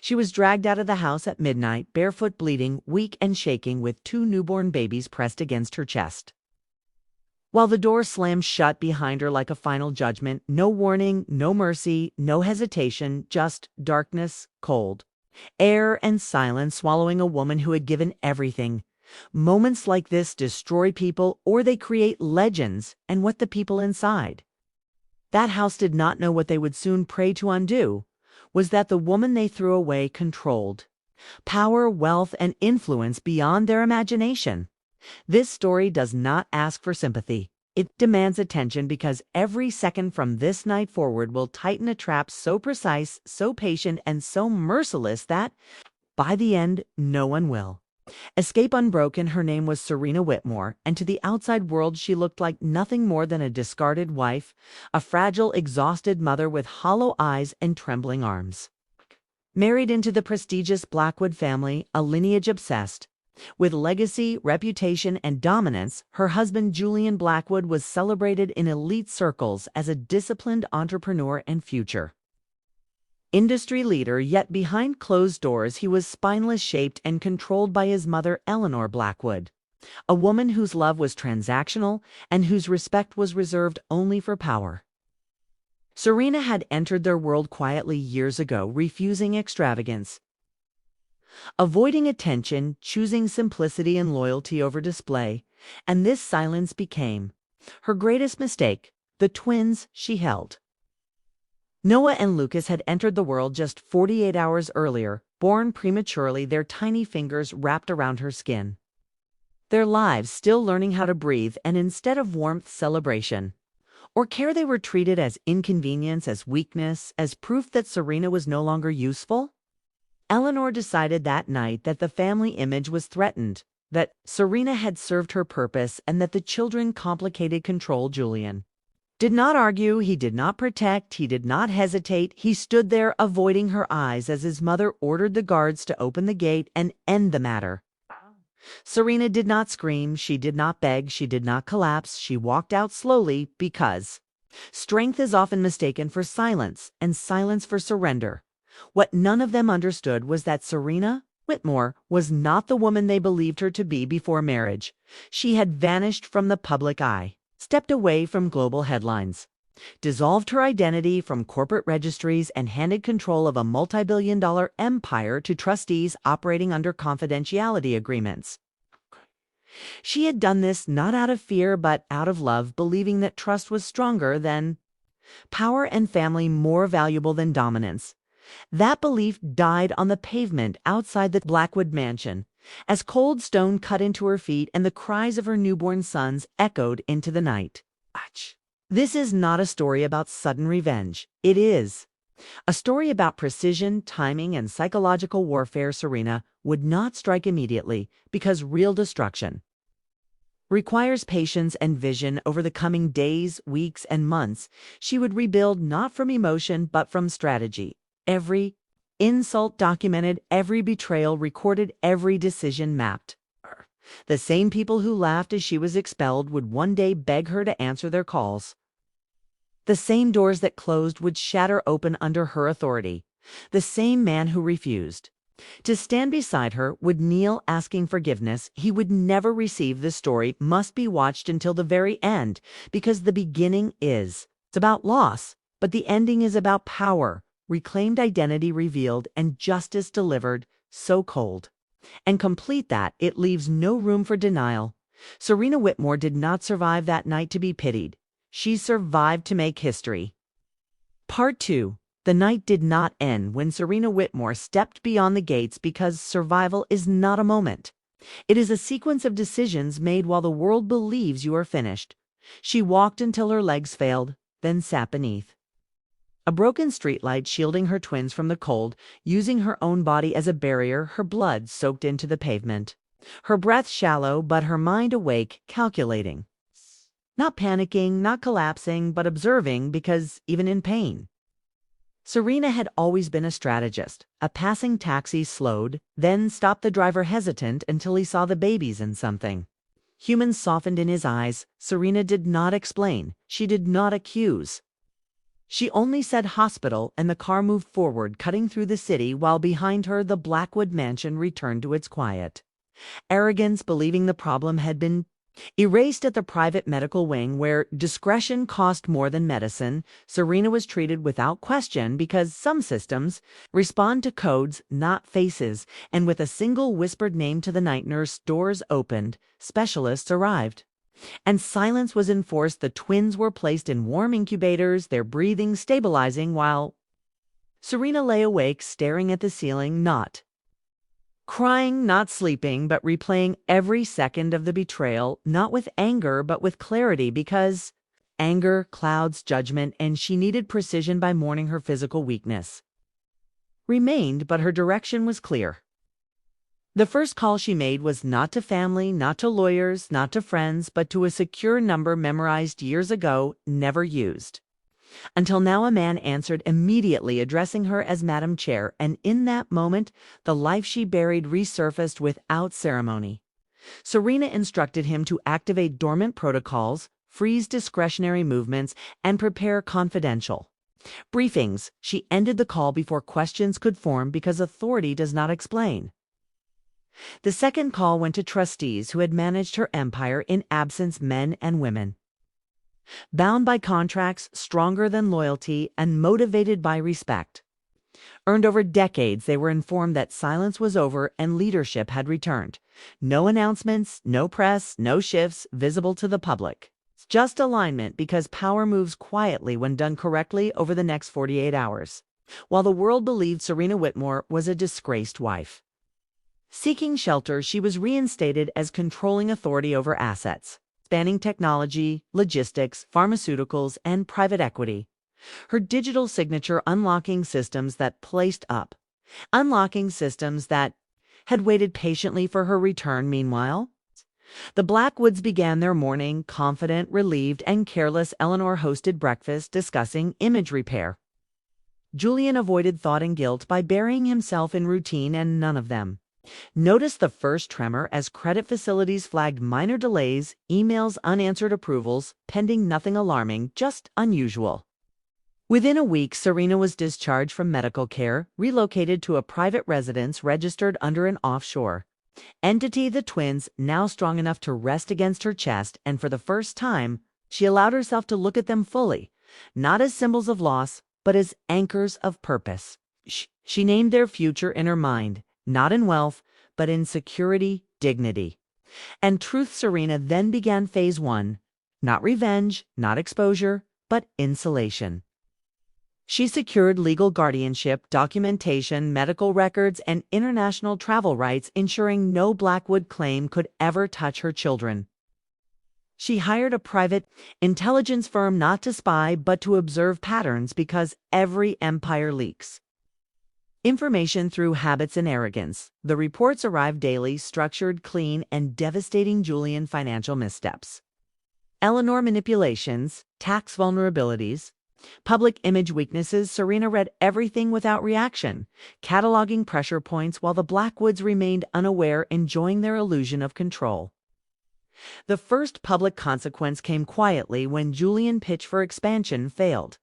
She was dragged out of the house at midnight, barefoot, bleeding, weak and shaking, with two newborn babies pressed against her chest. While the door slammed shut behind her like a final judgment, no warning, no mercy, no hesitation, just darkness, cold, air and silence swallowing a woman who had given everything. Moments like this destroy people, or they create legends, and what the people inside. That house did not know what they would soon pray to undo, was that the woman they threw away controlled power, wealth, and influence beyond their imagination. This story does not ask for sympathy. It demands attention, because every second from this night forward will tighten a trap so precise, so patient, and so merciless that, by the end, no one will escape unbroken. Her name was Serena Whitmore, and to the outside world she looked like nothing more than a discarded wife, a fragile, exhausted mother with hollow eyes and trembling arms. Married into the prestigious Blackwood family, a lineage obsessed with legacy, reputation, and dominance, her husband Julian Blackwood was celebrated in elite circles as a disciplined entrepreneur and future industry leader, yet behind closed doors he was spineless-shaped and controlled by his mother Eleanor Blackwood, a woman whose love was transactional and whose respect was reserved only for power. Serena had entered their world quietly years ago, refusing extravagance, avoiding attention, choosing simplicity and loyalty over display, and this silence became her greatest mistake. The twins she held, Noah and Lucas, had entered the world just 48 hours earlier, born prematurely, their tiny fingers wrapped around her skin. Their lives still learning how to breathe, and instead of warmth, celebration, or care, they were treated as inconvenience, as weakness, as proof that Serena was no longer useful. Eleanor decided that night that the family image was threatened, that Serena had served her purpose, and that the children complicated control. Julian did not argue, he did not protect, he did not hesitate. He stood there, avoiding her eyes as his mother ordered the guards to open the gate and end the matter. Serena did not scream, she did not beg, she did not collapse. She walked out slowly, because strength is often mistaken for silence, and silence for surrender. What none of them understood was that Serena Whitmore was not the woman they believed her to be before marriage. She had vanished from the public eye, stepped away from global headlines, dissolved her identity from corporate registries, and handed control of a multi-billion-dollar empire to trustees operating under confidentiality agreements. She had done this not out of fear but out of love, believing that trust was stronger than power and family more valuable than dominance. That belief died on the pavement outside the Blackwood mansion, as cold stone cut into her feet and the cries of her newborn sons echoed into the night. This is not a story about sudden revenge. It is a story about precision, timing, and psychological warfare. Serena would not strike immediately, because real destruction requires patience and vision over the coming days, weeks, and months. She would rebuild not from emotion but from strategy. Every insult documented, every betrayal recorded, every decision mapped. The same people who laughed as she was expelled would one day beg her to answer their calls. The same doors that closed would shatter open under her authority. The same man who refused to stand beside her would kneel asking forgiveness. He would never receive. The story must be watched until the very end, because the beginning is about loss, but the ending is about power, reclaimed identity revealed, and justice delivered, so cold and complete that it leaves no room for denial. Serena Whitmore did not survive that night to be pitied. She survived to make history. Part 2. The night did not end when Serena Whitmore stepped beyond the gates, because survival is not a moment. It is a sequence of decisions made while the world believes you are finished. She walked until her legs failed, then sat beneath a broken streetlight, shielding her twins from the cold, using her own body as a barrier, her blood soaked into the pavement, her breath shallow but her mind awake, calculating. Not panicking, not collapsing, but observing, because even in pain. Serena had always been a strategist. A passing taxi slowed, then stopped the driver hesitant until he saw the babies in something. Humans softened in his eyes. Serena did not explain. She did not accuse. She only said hospital, and the car moved forward, cutting through the city, while behind her the Blackwood mansion returned to its quiet. Arrogance, believing the problem had been erased at the private medical wing, where discretion cost more than medicine, Serena was treated without question because some systems respond to codes, not faces, and with a single whispered name to the night nurse, doors opened, specialists arrived. And silence was enforced. The twins were placed in warm incubators, their breathing stabilizing, while Serena lay awake, staring at the ceiling, not crying, not sleeping, but replaying every second of the betrayal, not with anger, but with clarity, because anger clouds judgment, and she needed precision by mourning her physical weakness. Remained, but her direction was clear. The first call she made was not to family, not to lawyers, not to friends, but to a secure number memorized years ago, never used. Until now, a man answered immediately, addressing her as Madam Chair, and in that moment, the life she buried resurfaced without ceremony. Serena instructed him to activate dormant protocols, freeze discretionary movements, and prepare confidential briefings. She ended the call before questions could form because authority does not explain. The second call went to trustees who had managed her empire in absence, men and women. Bound by contracts, stronger than loyalty, and motivated by respect. Earned over decades, they were informed that silence was over and leadership had returned. No announcements, no press, no shifts visible to the public. Just alignment, because power moves quietly when done correctly over the next 48 hours. While the world believed Serena Whitmore was a disgraced wife. Seeking shelter, she was reinstated as controlling authority over assets, spanning technology, logistics, pharmaceuticals, and private equity. Her digital signature unlocking systems that had waited patiently for her return. Meanwhile, the Blackwoods began their morning, confident, relieved, and careless. Eleanor hosted breakfast, discussing image repair. Julian avoided thought and guilt by burying himself in routine, and none of them noticed the first tremor as credit facilities flagged minor delays, emails, unanswered approvals, pending nothing alarming, just unusual. Within a week, Serena was discharged from medical care, relocated to a private residence registered under an offshore entity, the twins now strong enough to rest against her chest, and for the first time, she allowed herself to look at them fully, not as symbols of loss, but as anchors of purpose. She named their future in her mind, not in wealth, but in security, dignity, and truth. Serena then began phase one, not revenge, not exposure, but insulation. She secured legal guardianship, documentation, medical records, and international travel rights, ensuring no Blackwood claim could ever touch her children. She hired a private intelligence firm not to spy, but to observe patterns, because every empire leaks information through habits and arrogance. The reports arrived daily, structured, clean, and devastating. Julian financial missteps, Eleanor manipulations, tax vulnerabilities, public image weaknesses. Serena read everything without reaction, cataloging pressure points while the Blackwoods remained unaware, enjoying their illusion of control. The first public consequence came quietly when Julian pitch for expansion failed.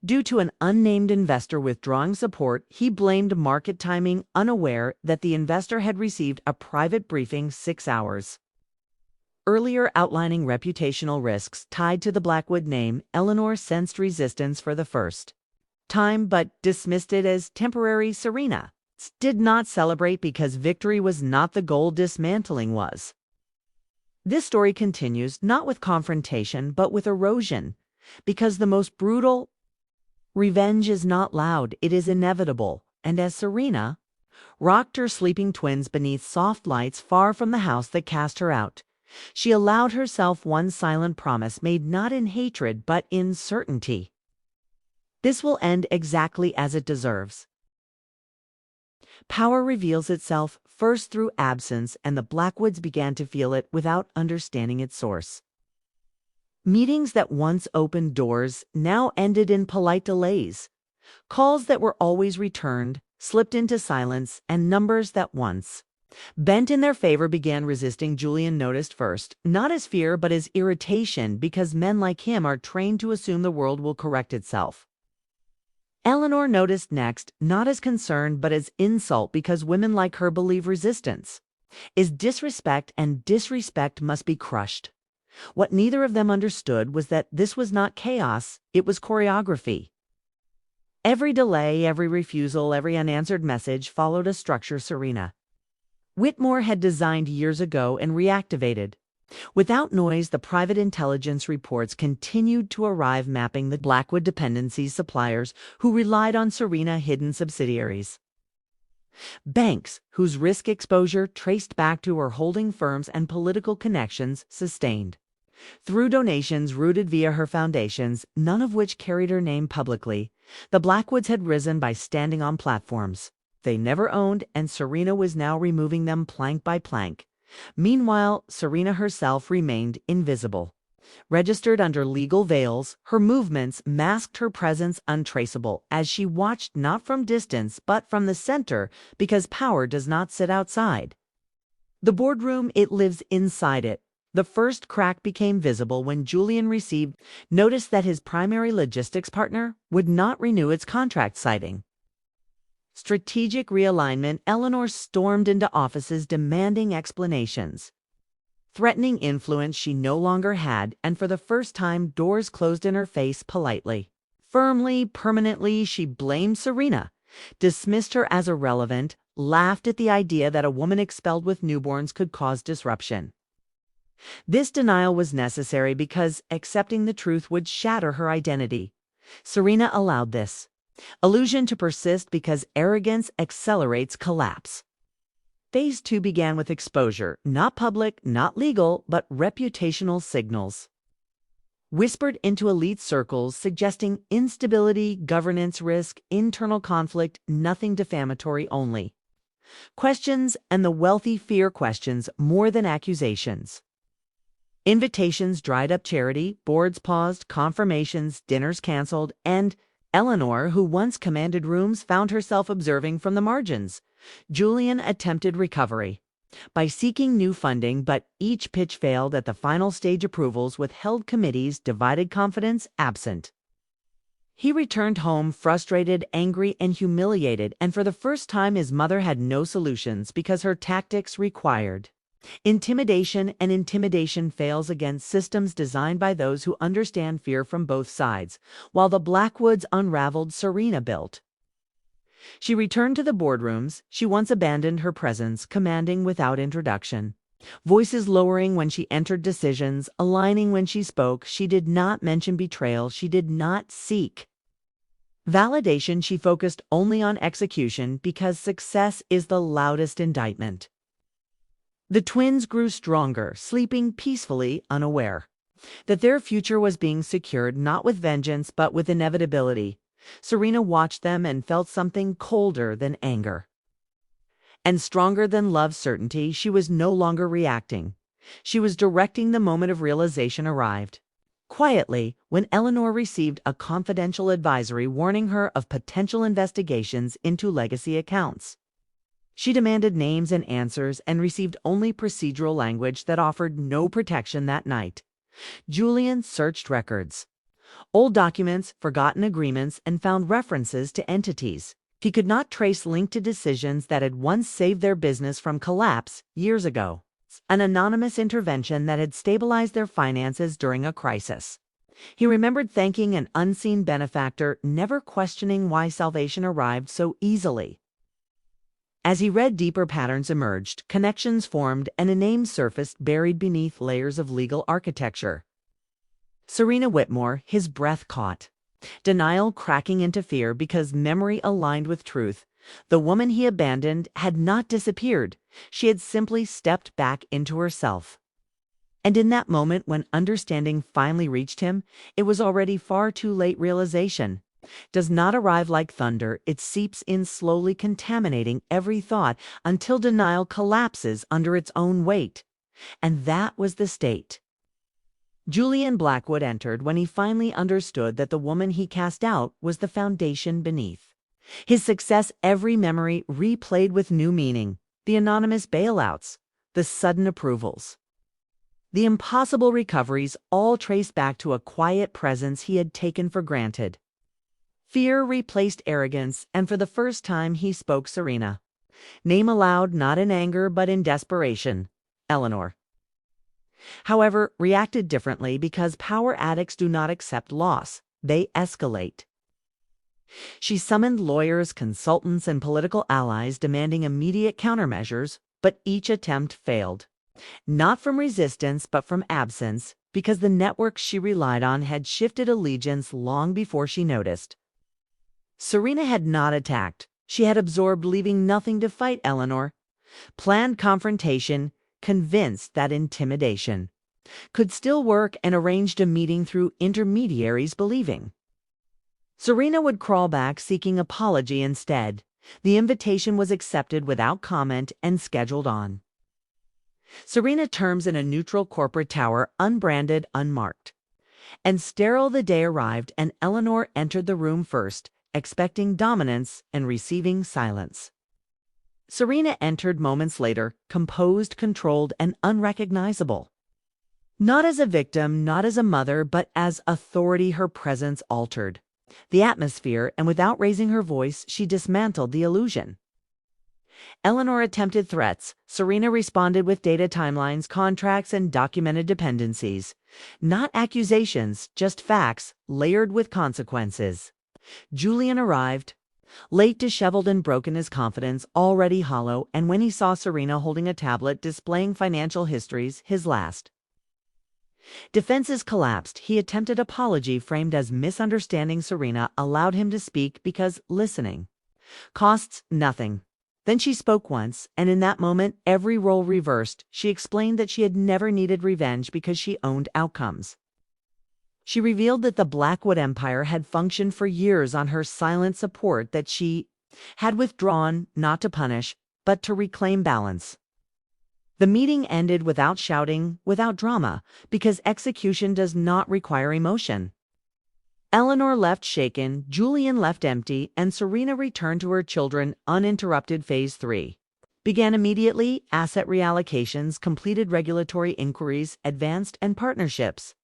Due to an unnamed investor withdrawing support, he blamed market timing, unaware that the investor had received a private briefing 6 hours earlier outlining reputational risks tied to the Blackwood name. Eleanor sensed resistance for the first time, but dismissed it as temporary. Serena did not celebrate because victory was not the goal, dismantling was. This story continues not with confrontation, but with erosion, because the most brutal revenge is not loud, it is inevitable. And as Serena rocked her sleeping twins beneath soft lights far from the house that cast her out, she allowed herself one silent promise made not in hatred but in certainty. This will end exactly as it deserves. Power reveals itself first through absence, and the Blackwoods began to feel it without understanding its source. Meetings that once opened doors now ended in polite delays. Calls that were always returned slipped into silence, and numbers that once bent in their favor began resisting. Julian noticed first, not as fear but as irritation, because men like him are trained to assume the world will correct itself. Eleanor noticed next, not as concern but as insult because women like her believe resistance is disrespect and disrespect must be crushed. What neither of them understood was that this was not chaos, it was choreography. Every delay, every refusal, every unanswered message followed a structure Serena Whitmore had designed years ago and reactivated. Without noise, the private intelligence reports continued to arrive mapping the Blackwood dependencies suppliers who relied on Serena hidden subsidiaries. Banks, whose risk exposure traced back to her holding firms and political connections, sustained. Through donations rooted via her foundations, none of which carried her name publicly, the Blackwoods had risen by standing on platforms they never owned, and Serena was now removing them plank by plank. Meanwhile, Serena herself remained invisible. Registered under legal veils, her movements masked her presence untraceable as she watched not from distance but from the center because power does not sit outside. The boardroom, it lives inside it. The first crack became visible when Julian received notice that his primary logistics partner would not renew its contract, citing strategic realignment. Eleanor stormed into offices demanding explanations. Threatening influence she no longer had, and for the first time doors closed in her face politely. Firmly, permanently, she blamed Serena, dismissed her as irrelevant, laughed at the idea that a woman expelled with newborns could cause disruption. This denial was necessary because accepting the truth would shatter her identity. Serena allowed this illusion to persist because arrogance accelerates collapse. Phase 2 began with exposure, not public, not legal, but reputational signals. Whispered into elite circles, suggesting instability, governance risk, internal conflict, nothing defamatory, only questions, and the wealthy fear questions more than accusations. Invitations dried up, charity boards paused, confirmations, dinners canceled, and Eleanor, who once commanded rooms, found herself observing from the margins. Julian attempted recovery by seeking new funding, but each pitch failed at the final stage. Approvals withheld, committees divided, confidence absent. He returned home frustrated, angry, and humiliated, and for the first time his mother had no solutions because her tactics required intimidation, and intimidation fails against systems designed by those who understand fear from both sides, while the Blackwoods unraveled, Serena built. She returned to the boardrooms. She once abandoned her presence, commanding without introduction. Voices lowering when she entered decisions, aligning when she spoke. She did not mention betrayal. She did not seek validation. She focused only on execution because success is the loudest indictment. The twins grew stronger, sleeping peacefully, unaware that their future was being secured not with vengeance but with inevitability. Serena watched them and felt something colder than anger and stronger than love, certainty. She was no longer reacting. She was directing. The moment of realization arrived. Quietly, when Eleanor received a confidential advisory warning her of potential investigations into legacy accounts. She demanded names and answers and received only procedural language that offered no protection that night. Julian searched records, old documents, forgotten agreements, and found references to entities he could not trace linked to decisions that had once saved their business from collapse years ago. An anonymous intervention that had stabilized their finances during a crisis. He remembered thanking an unseen benefactor, never questioning why salvation arrived so easily. As he read, deeper patterns emerged, connections formed, and a name surfaced buried beneath layers of legal architecture. Serena Whitmore, his breath caught. Denial cracking into fear because memory aligned with truth. The woman he abandoned had not disappeared. She had simply stepped back into herself. And in that moment, when understanding finally reached him, it was already far too late. Realization does not arrive like thunder. It seeps in slowly, contaminating every thought until denial collapses under its own weight. And that was the state Julian Blackwood entered when he finally understood that the woman he cast out was the foundation beneath. His success, every memory replayed with new meaning. The anonymous bailouts, the sudden approvals, the impossible recoveries, all traced back to a quiet presence he had taken for granted. Fear replaced arrogance, and for the first time he spoke Serena. Name aloud, not in anger but in desperation. Eleanor. However, reacted differently because power addicts do not accept loss. They escalate. She summoned lawyers, consultants, and political allies demanding immediate countermeasures, but each attempt failed. Not from resistance, but from absence, because the networks she relied on had shifted allegiance long before she noticed. Serena had not attacked. She had absorbed, leaving nothing to fight Eleanor. Planned confrontation, convinced that intimidation could still work, and arranged a meeting through intermediaries believing. Serena would crawl back, seeking apology instead. The invitation was accepted without comment and scheduled on. Serena terms in a neutral corporate tower, unbranded, unmarked. And sterile the day arrived, and Eleanor entered the room first, expecting dominance and receiving silence. Serena entered moments later, composed, controlled, and unrecognizable. Not as a victim, not as a mother, but as authority. Her presence altered the atmosphere, and without raising her voice, she dismantled the illusion. Eleanor attempted threats. Serena responded with data, timelines, contracts, and documented dependencies. Not accusations, just facts, layered with consequences. Julian arrived, late, disheveled, and broken, his confidence already hollow, and when he saw Serena holding a tablet displaying financial histories, his last defenses collapsed. He attempted apology framed as misunderstanding Serena allowed him to speak because listening costs nothing. Then she spoke once, and in that moment, every role reversed. She explained that she had never needed revenge because she owned outcomes. She revealed that the Blackwood Empire had functioned for years on her silent support, that she had withdrawn not to punish, but to reclaim balance. The meeting ended without shouting, without drama, because execution does not require emotion. Eleanor left shaken, Julian left empty, and Serena returned to her children uninterrupted. Phase 3 began immediately. Asset reallocations, completed regulatory inquiries, advanced, and partnerships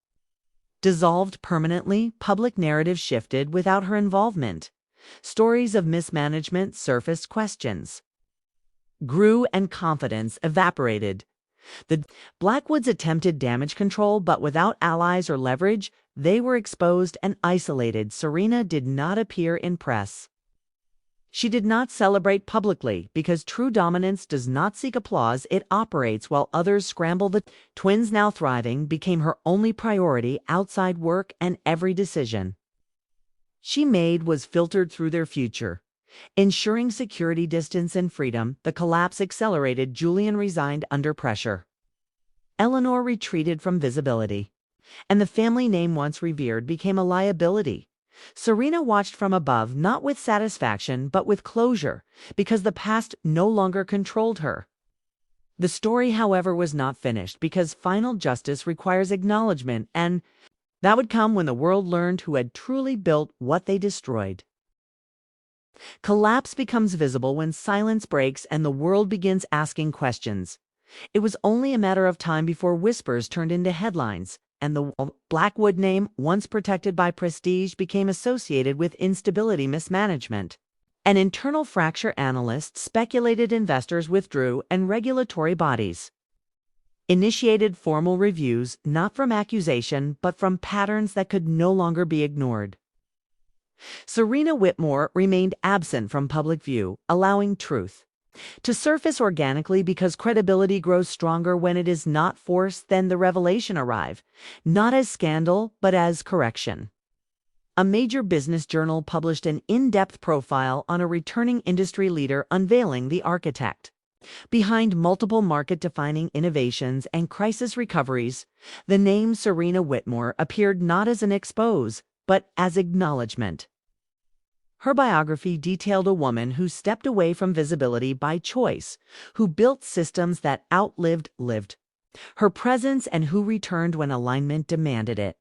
dissolved permanently. Public narrative shifted without her involvement. Stories of mismanagement surfaced, questions grew, and confidence evaporated. The Blackwoods attempted damage control, but without allies or leverage, they were exposed and isolated. Serena did not appear in press. She did not celebrate publicly, because true dominance does not seek applause, it operates while others scramble. The twins, now thriving, became her only priority outside work, and every decision she made was filtered through their future, ensuring security, distance, and freedom. The collapse accelerated. Julian resigned under pressure. Eleanor retreated from visibility, and the family name once revered became a liability. Serena watched from above, not with satisfaction, but with closure, because the past no longer controlled her. The story, however, was not finished, because final justice requires acknowledgement, and that would come when the world learned who had truly built what they destroyed. Collapse becomes visible when silence breaks and the world begins asking questions. It was only a matter of time before whispers turned into headlines, and the Blackwood name, once protected by prestige, became associated with instability, mismanagement. An internal fracture. Analysts speculated, investors withdrew, and regulatory bodies initiated formal reviews, not from accusation, but from patterns that could no longer be ignored. Serena Whitmore remained absent from public view, allowing truth to surface organically, because credibility grows stronger when it is not forced. Then the revelation arrived, not as scandal, but as correction. A major business journal published an in-depth profile on a returning industry leader, unveiling the architect behind multiple market-defining innovations and crisis recoveries. The name Serena Whitmore appeared not as an expose, but as acknowledgement. Her biography detailed a woman who stepped away from visibility by choice, who built systems that outlived her presence, and who returned when alignment demanded it.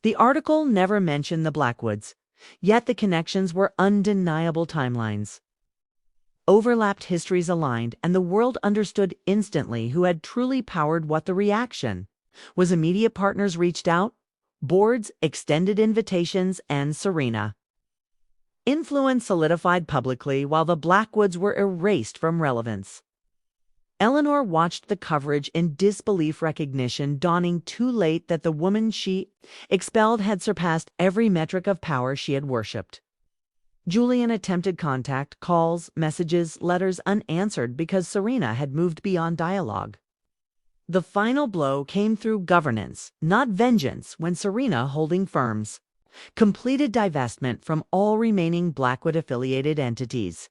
The article never mentioned the Blackwoods, yet the connections were undeniable. Timelines overlapped, histories aligned, and the world understood instantly who had truly powered what. The reaction was immediate. Partners reached out, boards extended invitations, and Serena Influence solidified publicly while the Blackwoods were erased from relevance. Eleanor watched the coverage in disbelief, recognition dawning too late that the woman she expelled had surpassed every metric of power she had worshipped. Julian attempted contact, calls, messages, letters unanswered because Serena had moved beyond dialogue. The final blow came through governance, not vengeance, when Serena, holding firms, completed divestment from all remaining Blackwood-affiliated entities.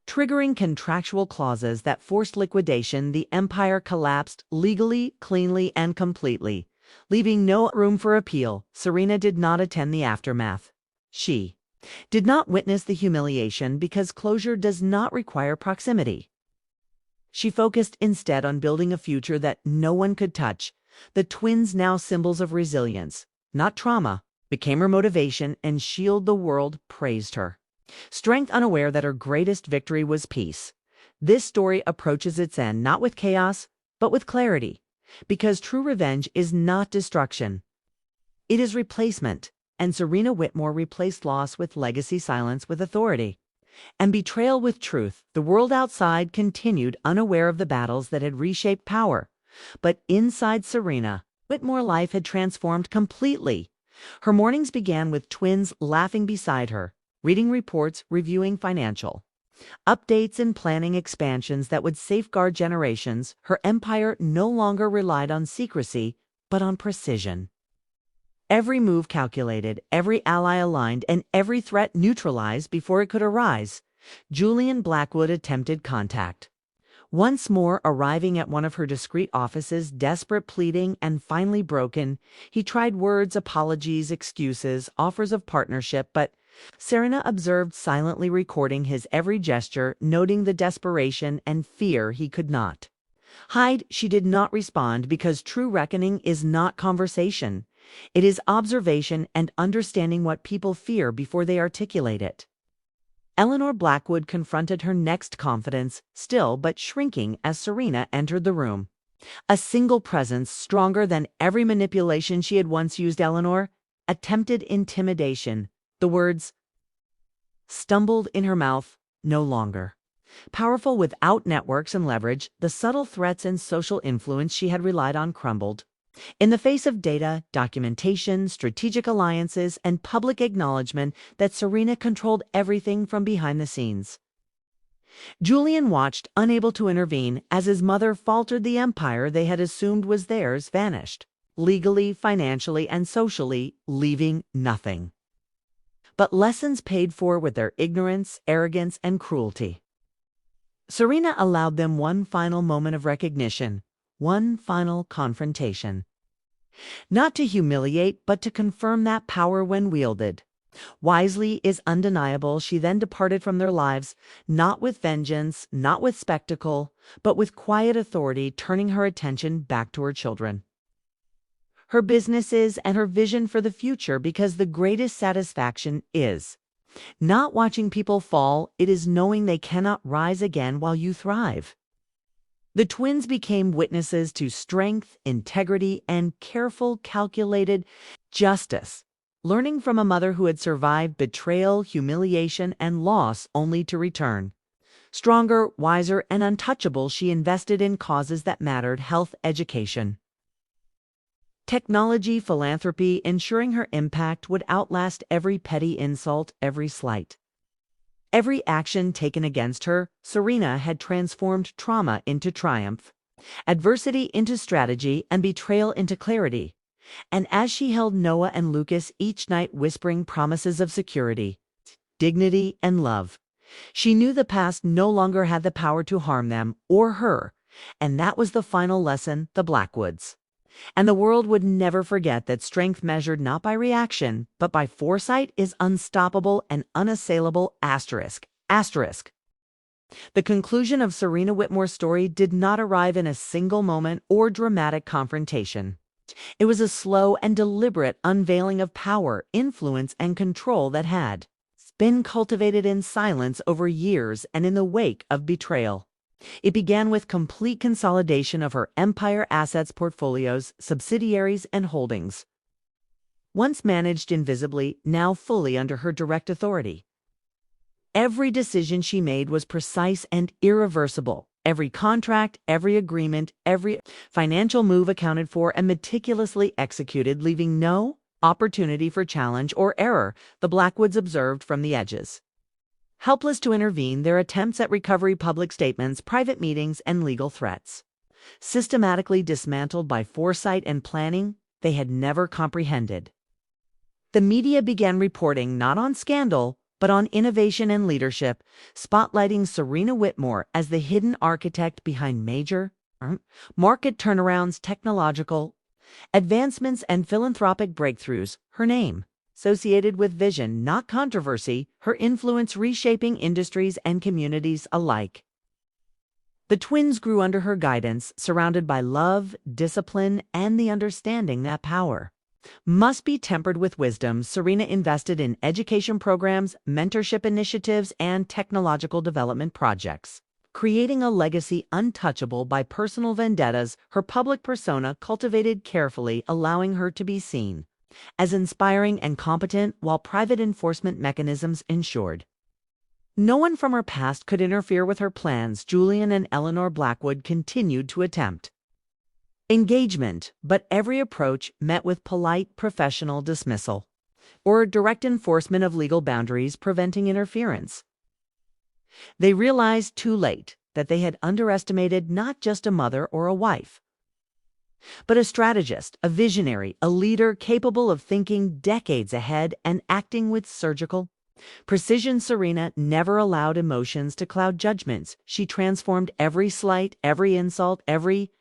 Triggering contractual clauses that forced liquidation, the empire collapsed legally, cleanly, and completely. Leaving no room for appeal, Serena did not attend the aftermath. She did not witness the humiliation because closure does not require proximity. She focused instead on building a future that no one could touch. The twins, now symbols of resilience, not trauma, became her motivation, and Shield the world praised her. Strength, unaware that her greatest victory was peace. This story approaches its end not with chaos, but with clarity, because true revenge is not destruction. It is replacement, and Serena Whitmore replaced loss with legacy, silence with authority, and betrayal with truth. The world outside continued unaware of the battles that had reshaped power, but inside Serena, Whitmore life had transformed completely. Her mornings began with twins laughing beside her, reading reports, reviewing financial updates, and planning expansions that would safeguard generations. Her empire no longer relied on secrecy, but on precision. Every move calculated, every ally aligned, and every threat neutralized before it could arise. Julian Blackwood attempted contact. Once more arriving at one of her discreet offices, desperate, pleading, and finally broken, he tried words, apologies, excuses, offers of partnership, but Serena observed silently, recording his every gesture, noting the desperation and fear he could not hide. She did not respond because true reckoning is not conversation. It is observation and understanding what people fear before they articulate it. Eleanor Blackwood confronted her next, confidence still but shrinking, as Serena entered the room. A single presence, stronger than every manipulation she had once used. Eleanor attempted intimidation. The words stumbled in her mouth. No longer powerful without networks and leverage, the subtle threats and social influence she had relied on crumbled. In the face of data, documentation, strategic alliances, and public acknowledgement that Serena controlled everything from behind the scenes. Julian watched, unable to intervene, as his mother faltered. The empire they had assumed was theirs vanished, legally, financially, and socially, leaving nothing but lessons paid for with their ignorance, arrogance, and cruelty. Serena allowed them one final moment of recognition, one final confrontation. Not to humiliate, but to confirm that power, when wielded wisely, is undeniable. She then departed from their lives, not with vengeance, not with spectacle, but with quiet authority, turning her attention back to her children, her businesses, and her vision for the future, because the greatest satisfaction is not watching people fall. It is knowing they cannot rise again while you thrive. The twins became witnesses to strength, integrity, and careful, calculated justice, learning from a mother who had survived betrayal, humiliation, and loss only to return. Stronger, wiser, and untouchable, she invested in causes that mattered: health, education, technology, philanthropy, ensuring her impact would outlast every petty insult, every slight. Every action taken against her. Serena had transformed trauma into triumph, adversity into strategy, and betrayal into clarity. And as she held Noah and Lucas each night, whispering promises of security, dignity, and love, she knew the past no longer had the power to harm them or her. And that was the final lesson: the Blackwoods and the world would never forget that strength measured not by reaction, but by foresight, is unstoppable and unassailable. Asterisk. The conclusion of Serena Whitmore's story did not arrive in a single moment or dramatic confrontation. It was a slow and deliberate unveiling of power, influence, and control that had been cultivated in silence over years and in the wake of betrayal. It began with complete consolidation of her empire assets, portfolios, subsidiaries, and holdings. Once managed invisibly, now fully under her direct authority. Every decision she made was precise and irreversible. Every contract, every agreement, every financial move accounted for and meticulously executed, leaving no opportunity for challenge or error, the Blackwoods observed from the edges. Helpless to intervene, their attempts at recovery, public statements, private meetings, and legal threats, systematically dismantled by foresight and planning they had never comprehended. The media began reporting not on scandal, but on innovation and leadership, spotlighting Serena Whitmore as the hidden architect behind major market turnarounds, technological advancements, and philanthropic breakthroughs. Her name, associated with vision, not controversy, her influence reshaping industries and communities alike. The twins grew under her guidance, surrounded by love, discipline, and the understanding that power must be tempered with wisdom. Serena invested in education programs, mentorship initiatives, and technological development projects, creating a legacy untouchable by personal vendettas. Her public persona cultivated carefully, allowing her to be seen as inspiring and competent, while private enforcement mechanisms ensured no one from her past could interfere with her plans. Julian and Eleanor Blackwood continued to attempt engagement, but every approach met with polite professional dismissal or direct enforcement of legal boundaries preventing interference. They realized too late that they had underestimated not just a mother or a wife, but a strategist, a visionary, a leader capable of thinking decades ahead and acting with surgical precision. Serena never allowed emotions to cloud judgments. She transformed every slight, every insult, every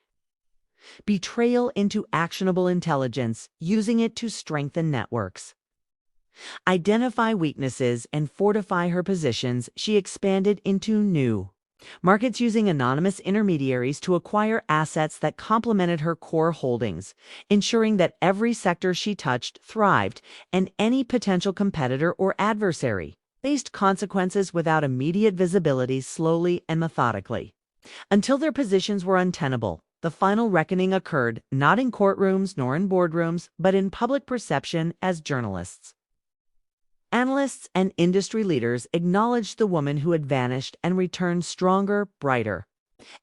betrayal into actionable intelligence, using it to strengthen networks, identify weaknesses, and fortify her positions. She expanded into new markets, using anonymous intermediaries to acquire assets that complemented her core holdings, ensuring that every sector she touched thrived and any potential competitor or adversary faced consequences without immediate visibility. Slowly and methodically, until their positions were untenable, the final reckoning occurred not in courtrooms nor in boardrooms, but in public perception. As journalists, analysts, and industry leaders acknowledged the woman who had vanished and returned stronger, brighter,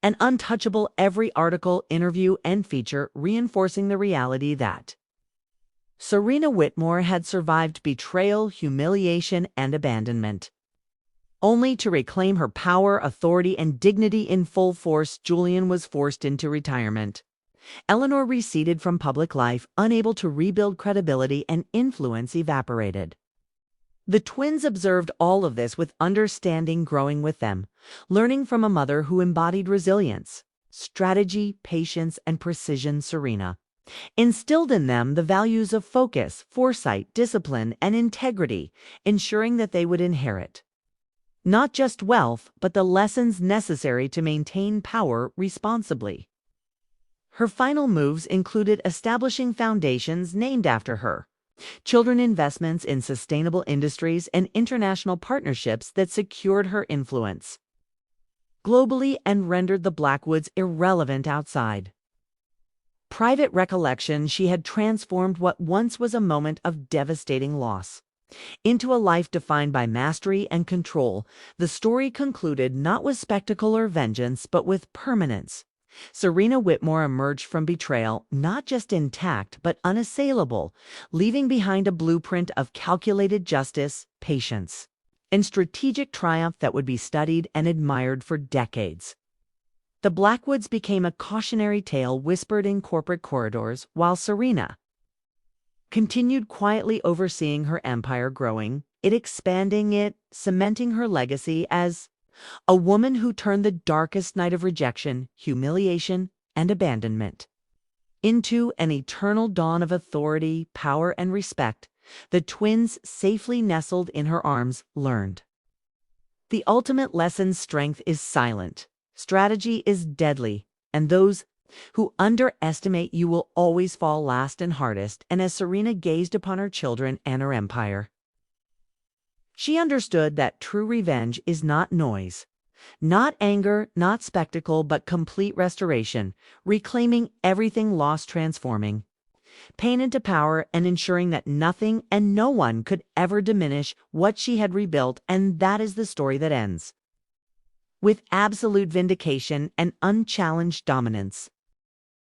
and untouchable, every article, interview, and feature reinforcing the reality that Serena Whitmore had survived betrayal, humiliation, and abandonment, only to reclaim her power, authority, and dignity in full force. Julian was forced into retirement. Eleanor receded from public life, unable to rebuild credibility, and influence evaporated. The twins observed all of this with understanding growing with them, learning from a mother who embodied resilience, strategy, patience, and precision. Serena instilled in them the values of focus, foresight, discipline, and integrity, ensuring that they would inherit not just wealth, but the lessons necessary to maintain power responsibly. Her final moves included establishing foundations named after her, children investments in sustainable industries, and international partnerships that secured her influence globally and rendered the Blackwoods irrelevant outside private recollection. She had transformed what once was a moment of devastating loss into a life defined by mastery and control. The story concluded not with spectacle or vengeance, but with permanence. Serena Whitmore emerged from betrayal not just intact, but unassailable, leaving behind a blueprint of calculated justice, patience, and strategic triumph that would be studied and admired for decades. The Blackwoods became a cautionary tale whispered in corporate corridors, while Serena continued quietly overseeing her empire, growing it, expanding it, cementing her legacy as a woman who turned the darkest night of rejection, humiliation, and abandonment into an eternal dawn of authority, power, and respect. The twins, safely nestled in her arms, learned the ultimate lesson: strength is silent, strategy is deadly, and those who underestimate you will always fall last and hardest. And as Serena gazed upon her children and her empire, she understood that true revenge is not noise, not anger, not spectacle, but complete restoration, reclaiming everything lost, transforming pain into power, and ensuring that nothing and no one could ever diminish what she had rebuilt, and that is the story that ends with absolute vindication and unchallenged dominance.